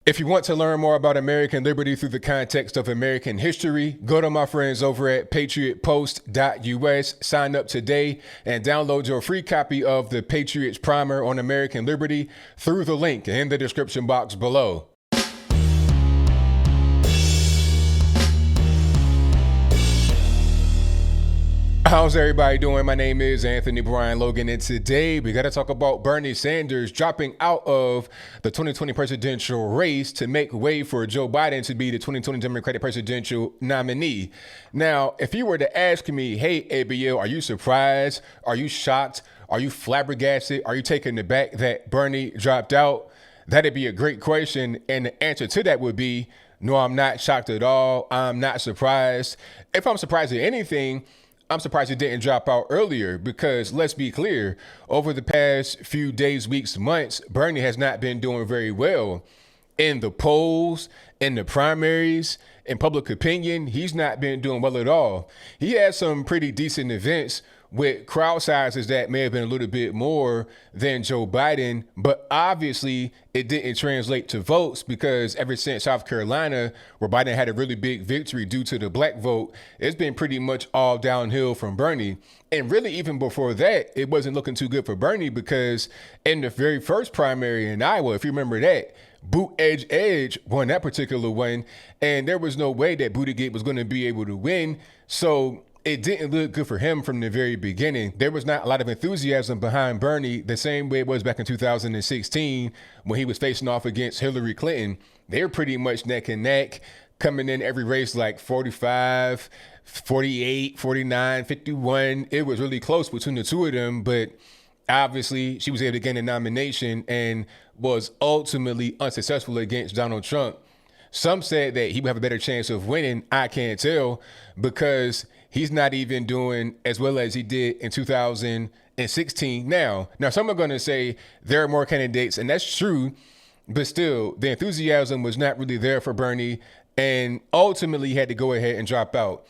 If you want to learn more about American liberty through the context of American history, go to my friends over at patriotpost.us, sign up today, and download your free copy of the Patriots Primer on American liberty through the link in the description box below. How's everybody doing? My name is Anthony Brian Logan, and today we got to talk about Bernie Sanders dropping out of the 2020 presidential race to make way for Joe Biden to be the 2020 Democratic presidential nominee. Now, if you were to ask me, hey, ABL, are you surprised? Are you shocked? Are you flabbergasted? Are you taken aback that Bernie dropped out? That'd be a great question, and the answer to that would be, no, I'm not shocked at all. I'm not surprised. If I'm surprised at anything, I'm surprised it didn't drop out earlier because, let's be clear, over the past few days, weeks, months, Bernie has not been doing very well in the polls, in the primaries, in public opinion. He's not been doing well at all. He had some pretty decent events with crowd sizes that may have been a little bit more than Joe Biden, but obviously it didn't translate to votes because ever since South Carolina, where Biden had a really big victory due to the black vote, it's been pretty much all downhill from Bernie. And really, even before that, it wasn't looking too good for Bernie because in the very first primary in Iowa, if you remember that, Buttigieg won that particular one, and there was no way that Buttigieg was going to be able to win. So it didn't look good for him from the very beginning. There was not a lot of enthusiasm behind Bernie the same way it was back in 2016 when he was facing off against Hillary Clinton. They were pretty much neck and neck, coming in every race like 45, 48, 49, 51. It was really close between the two of them, but obviously she was able to gain a nomination and was ultimately unsuccessful against Donald Trump. Some said that he would have a better chance of winning. I can't tell because he's not even doing as well as he did in 2016 now. Now, some are going to say there are more candidates, and that's true, but still, the enthusiasm was not really there for Bernie, and ultimately he had to go ahead and drop out,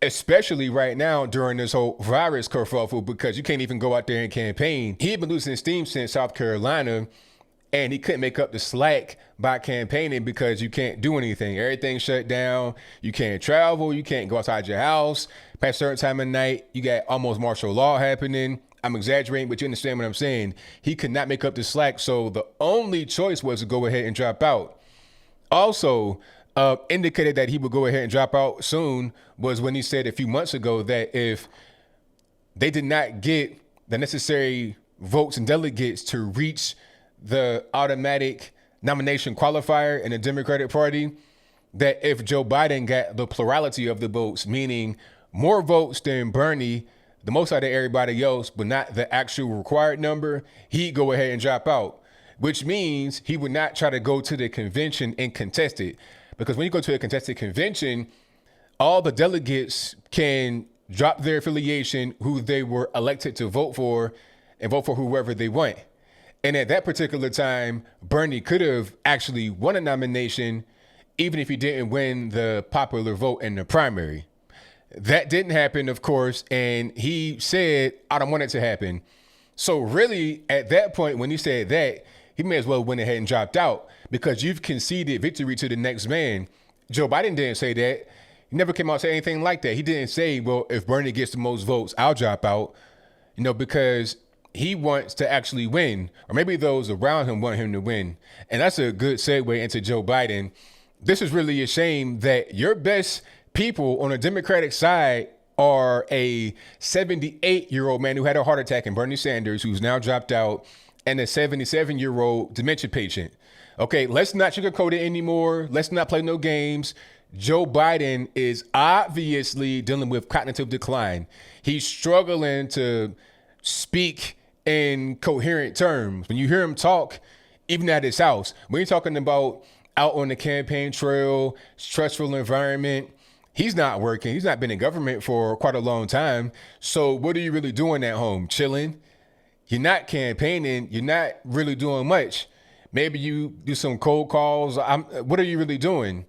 especially right now during this whole virus kerfuffle because you can't even go out there and campaign. He had been losing steam since South Carolina, and he couldn't make up the slack by campaigning because you can't do anything. Everything's shut down. You can't travel. You can't go outside your house past a certain time of night. You got almost martial law happening. I'm exaggerating, but you understand what I'm saying. He could not make up the slack, so the only choice was to go ahead and drop out. Also, indicated that he would go ahead and drop out soon was when he said a few months ago that if they did not get the necessary votes and delegates to reach the automatic nomination qualifier in the Democratic Party, that if Joe Biden got the plurality of the votes, meaning more votes than Bernie, the most out of everybody else, but not the actual required number, he'd go ahead and drop out, which means he would not try to go to the convention and contest it. Because when you go to a contested convention, all the delegates can drop their affiliation, who they were elected to vote for, and vote for whoever they want. And at that particular time, Bernie could have actually won a nomination, even if he didn't win the popular vote in the primary. That didn't happen, of course, and he said, I don't want it to happen. So really, at that point, when he said that, he may as well went ahead and dropped out because you've conceded victory to the next man. Joe Biden didn't say that. He never came out and said anything like that. He didn't say, well, if Bernie gets the most votes, I'll drop out, because he wants to actually win, or maybe those around him want him to win. And that's a good segue into Joe Biden. This is really a shame that your best people on the Democratic side are a 78-year-old man who had a heart attack, and Bernie Sanders, who's now dropped out, and a 77-year-old dementia patient. Okay, let's not sugarcoat it anymore. Let's not play no games. Joe Biden is obviously dealing with cognitive decline. He's struggling to speak in coherent terms. When you hear him talk, even at his house, when you're talking about out on the campaign trail, stressful environment, he's not working. He's not been in government for quite a long time. So what are you really doing at home? Chilling? You're not campaigning. You're not really doing much. Maybe you do some cold calls. What are you really doing?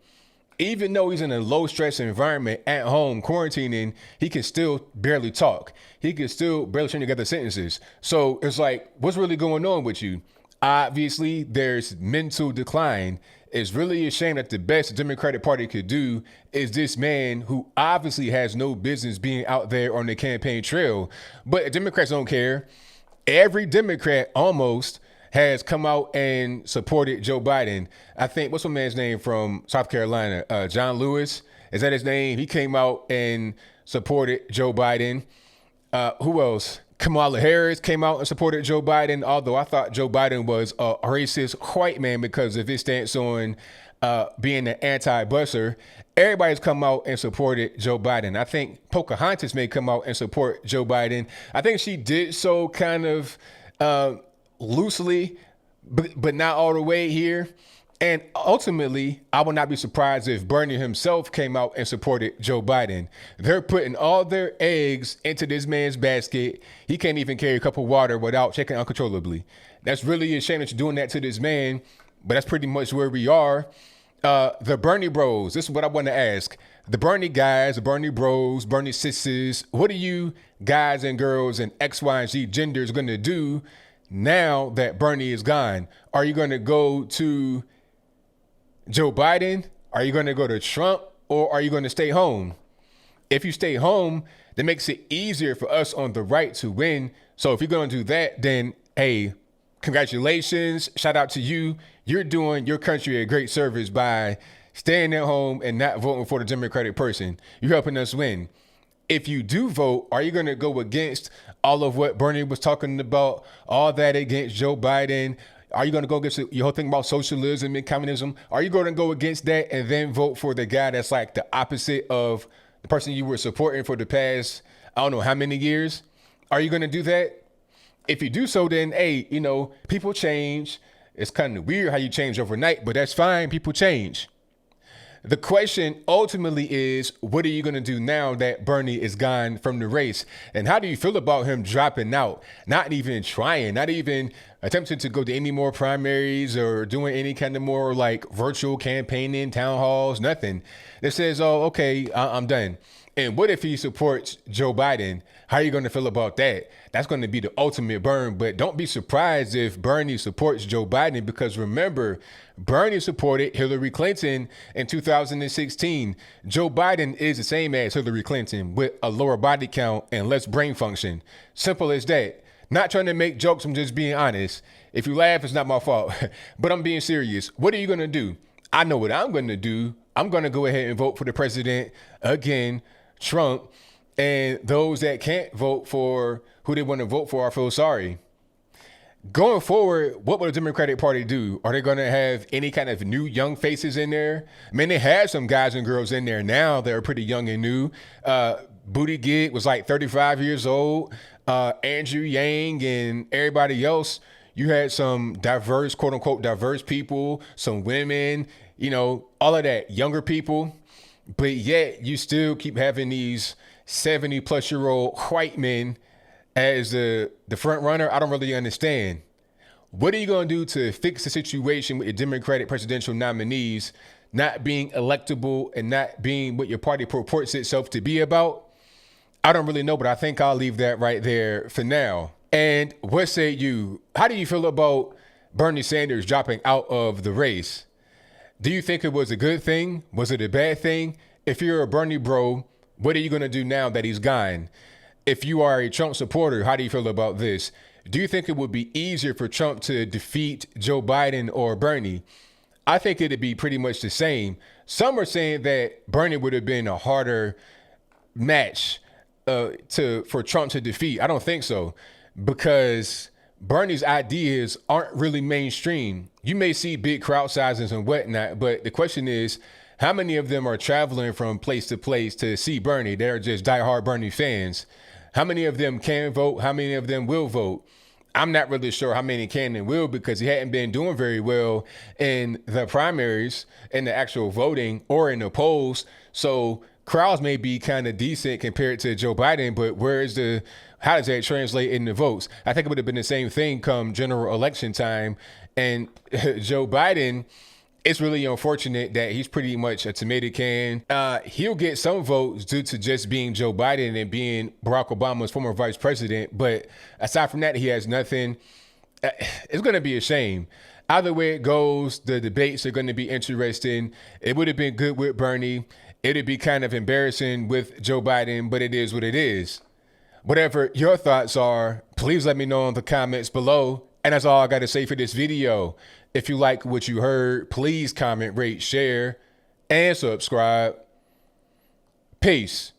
Even though he's in a low stress environment at home, quarantining, he can still barely talk. He can still barely string together sentences. So it's like, what's really going on with you? Obviously, there's mental decline. It's really a shame that the best the Democratic Party could do is this man who obviously has no business being out there on the campaign trail. But the Democrats don't care. Every Democrat almost has come out and supported Joe Biden. I think, what's my man's name from South Carolina? John Lewis. Is that his name? He came out and supported Joe Biden. Who else? Kamala Harris came out and supported Joe Biden, although I thought Joe Biden was a racist white man because of his stance on being an anti-busser. Everybody's come out and supported Joe Biden. I think Pocahontas may come out and support Joe Biden. I think she did so kind of loosely, but not all the way here. And ultimately, I would not be surprised if Bernie himself came out and supported Joe Biden. They're putting all their eggs into this man's basket. He can't even carry a cup of water without shaking uncontrollably. That's really a shame that you're doing that to this man, but that's pretty much where we are. The Bernie bros, this is what I want to ask. The Bernie guys, the Bernie bros, Bernie sisters, what are you guys and girls and X, Y, and Z genders going to do now that Bernie is gone? Are you going to go to Joe Biden? Are you going to go to Trump, or are you going to stay home? If you stay home, that makes it easier for us on the right to win. So if you're going to do that, then hey, congratulations. Shout out to you. You're doing your country a great service by staying at home and not voting for the Democratic person. You're helping us win. If you do vote, are you going to go against all of what Bernie was talking about, all that against Joe Biden? Are you going to go against your whole thing about socialism and communism? Are you going to go against that and then vote for the guy that's like the opposite of the person you were supporting for the past, I don't know how many years? Are you going to do that? If you do so, then, hey, you know, people change. It's kind of weird how you change overnight, but that's fine. People change. The question ultimately is, what are you going to do now that Bernie is gone from the race? And how do you feel about him dropping out, not even trying, not even attempting to go to any more primaries or doing any kind of more like virtual campaigning, town halls, nothing? It says, oh, okay, I'm done. And what if he supports Joe Biden? How are you going to feel about that? That's going to be the ultimate burn. But don't be surprised if Bernie supports Joe Biden, because remember, Bernie supported Hillary Clinton in 2016. Joe Biden is the same as Hillary Clinton with a lower body count and less brain function. Simple as that. Not trying to make jokes, I'm just being honest. If you laugh, it's not my fault. But I'm being serious. What are you going to do? I know what I'm going to do. I'm going to go ahead and vote for the president again, Trump. And those that can't vote for who they want to vote for, I feel sorry. Going forward, what will the Democratic Party do? Are they going to have any kind of new young faces in there? I mean, they have some guys and girls in there now that are pretty young and new. Buttigieg was like 35 years old. Andrew Yang and everybody else. You had some diverse, quote unquote, diverse people, some women, you know, all of that, younger people. But yet you still keep having these 70-plus-year-old white men as the front runner. I don't really understand. What are you going to do to fix the situation with your Democratic presidential nominees not being electable and not being what your party purports itself to be about? I don't really know, but I think I'll leave that right there for now. And what say you? How do you feel about Bernie Sanders dropping out of the race? Do you think it was a good thing? Was it a bad thing? If you're a Bernie bro, what are you going to do now that he's gone? If you are a Trump supporter, how do you feel about this? Do you think it would be easier for Trump to defeat Joe Biden or Bernie? I think it'd be pretty much the same. Some are saying that Bernie would have been a harder match for Trump to defeat. I don't think so, because Bernie's ideas aren't really mainstream. You may see big crowd sizes and whatnot, but the question is, how many of them are traveling from place to place to see Bernie? They're just diehard Bernie fans. How many of them can vote? How many of them will vote? I'm not really sure how many can and will, because he hadn't been doing very well in the primaries, in the actual voting, or in the polls. So crowds may be kind of decent compared to Joe Biden, but how does that translate into votes? I think it would have been the same thing come general election time. And Joe Biden, it's really unfortunate that he's pretty much a tomato can. He'll get some votes due to just being Joe Biden and being Barack Obama's former vice president. But aside from that, he has nothing. It's going to be a shame. Either way it goes, the debates are going to be interesting. It would have been good with Bernie. It'd be kind of embarrassing with Joe Biden, but it is what it is. Whatever your thoughts are, please let me know in the comments below. And that's all I got to say for this video. If you like what you heard, please comment, rate, share, and subscribe. Peace.